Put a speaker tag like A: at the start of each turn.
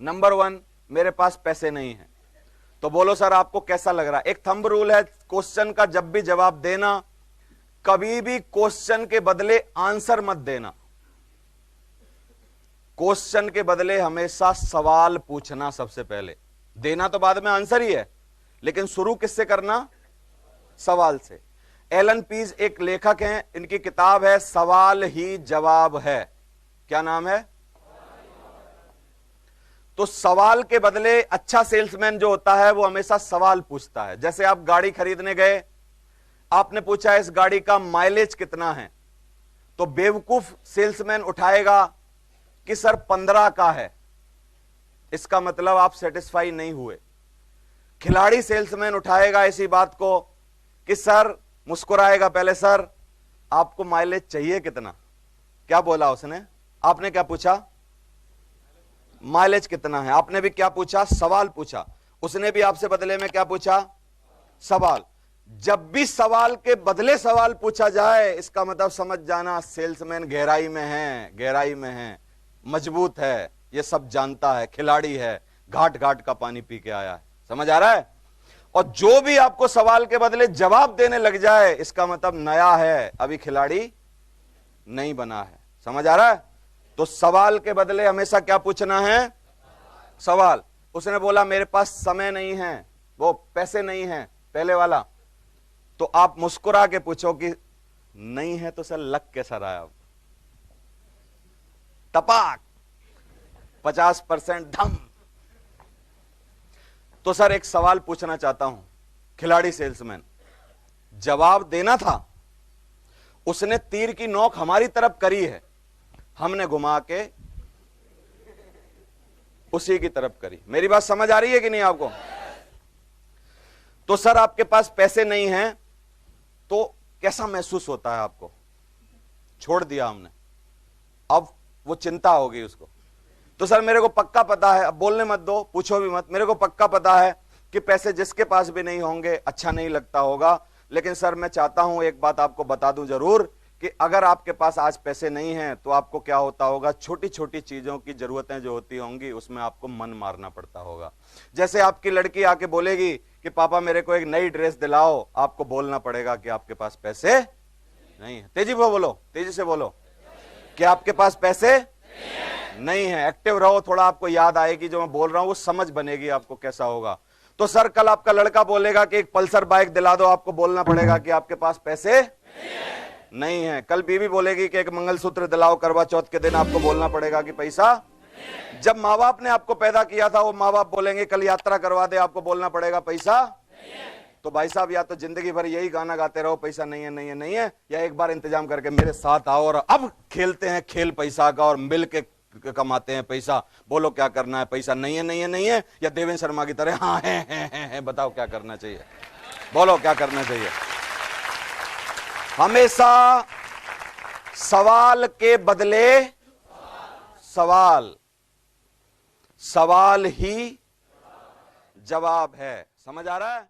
A: Number 1, मेरे पास पैसे नहीं है। तो बोलो सर आपको कैसा लग रहा है? एक थंब रूल है क्वेश्चन का, जब भी जवाब देना, कभी भी क्वेश्चन के बदले आंसर मत देना। क्वेश्चन के बदले हमेशा सवाल पूछना सबसे पहले। देना तो बाद में आंसर ही है, लेकिन शुरू किससे करना? सवाल से। एलन पीज एक लेखक हैं, इनकी किताब है सवाल ही जवाब है। क्या नाम है? तो सवाल के बदले अच्छा सेल्समैन जो होता है वो हमेशा सवाल पूछता है। जैसे आप गाड़ी खरीदने गए, आपने पूछा इस गाड़ी का माइलेज कितना है, तो बेवकूफ सेल्समैन उठाएगा कि सर 15 का है। इसका मतलब आप सेटिस्फाई नहीं हुए। खिलाड़ी सेल्समैन उठाएगा इसी बात को कि सर, मुस्कुराएगा पहले, सर आपको माइलेज चाहिए कितना? क्या बोला उसने? आपने क्या पूछा? माइलेज कितना है। आपने भी क्या पूछा? सवाल पूछा। उसने भी आपसे बदले में क्या पूछा? सवाल। जब भी सवाल के बदले सवाल पूछा जाए, इसका मतलब समझ जाना सेल्समैन गहराई में है, गहराई में है, मजबूत है, ये सब जानता है, खिलाड़ी है, घाट घाट का पानी पी के आया है। समझ आ रहा है? और जो भी आपको सवाल के बदले जवाब देने लग जाए, इसका मतलब नया है, अभी खिलाड़ी नहीं बना है। समझ आ रहा है? तो सवाल के बदले हमेशा क्या पूछना है? सवाल। उसने बोला मेरे पास समय नहीं है, वो पैसे नहीं है, पहले वाला। तो आप मुस्कुरा के पूछो कि नहीं है तो सर लग कैसा रहा है? टपाक 50% धम। तो सर एक सवाल पूछना चाहता हूं, खिलाड़ी सेल्समैन, जवाब देना था, उसने तीर की नोक हमारी तरफ करी है, हमने घुमा के उसी की तरफ करी। मेरी बात समझ आ रही है कि नहीं आपको? तो सर आपके पास पैसे नहीं हैं, तो कैसा महसूस होता है आपको? छोड़ दिया हमने, अब वो चिंता हो गई उसको। तो सर मेरे को पक्का पता है, अब बोलने मत दो, पूछो भी मत, मेरे को पक्का पता है कि पैसे जिसके पास भी नहीं होंगे अच्छा नहीं लगता होगा, लेकिन सर मैं चाहता हूं एक बात आपको बता दूं जरूर कि अगर आपके पास आज पैसे नहीं हैं तो आपको क्या होता होगा, छोटी छोटी चीजों की जरूरतें जो होती होंगी उसमें आपको मन मारना पड़ता होगा। जैसे आपकी लड़की आके बोलेगी कि पापा मेरे को एक नई ड्रेस दिलाओ, आपको बोलना पड़ेगा कि आपके पास पैसे नहीं है। तेजी से बोलो, तेजी से बोलो कि आपके पास पैसे नहीं है। एक्टिव रहो, थोड़ा आपको याद आएगी जो मैं बोल रहा हूं, वो समझ बनेगी आपको कैसा होगा। तो सर कल आपका लड़का बोलेगा कि एक पल्सर बाइक दिला दो, आपको बोलना पड़ेगा कि आपके पास पैसे नहीं है। कल बीवी बोलेगी कि एक मंगलसूत्र दिलाओ करवा चौथ के दिन, आपको बोलना पड़ेगा कि पैसा। जब माँ बाप ने आपको पैदा किया था वो माँ बाप बोलेंगे कल यात्रा करवा दे, आपको बोलना पड़ेगा पैसा। तो भाई साहब या तो जिंदगी भर यही गाना गाते रहो पैसा नहीं है नहीं है नहीं है, या एक बार इंतजाम करके मेरे साथ आओ और अब खेलते हैं खेल पैसा का और मिल के कमाते हैं पैसा। बोलो क्या करना है? पैसा नहीं है नहीं है नहीं है, या देवेंद्र शर्मा की तरह हाँ है, बताओ क्या करना चाहिए? बोलो क्या करना चाहिए? हमेशा सवाल के बदले सवाल, सवाल ही जवाब है। समझ आ रहा है?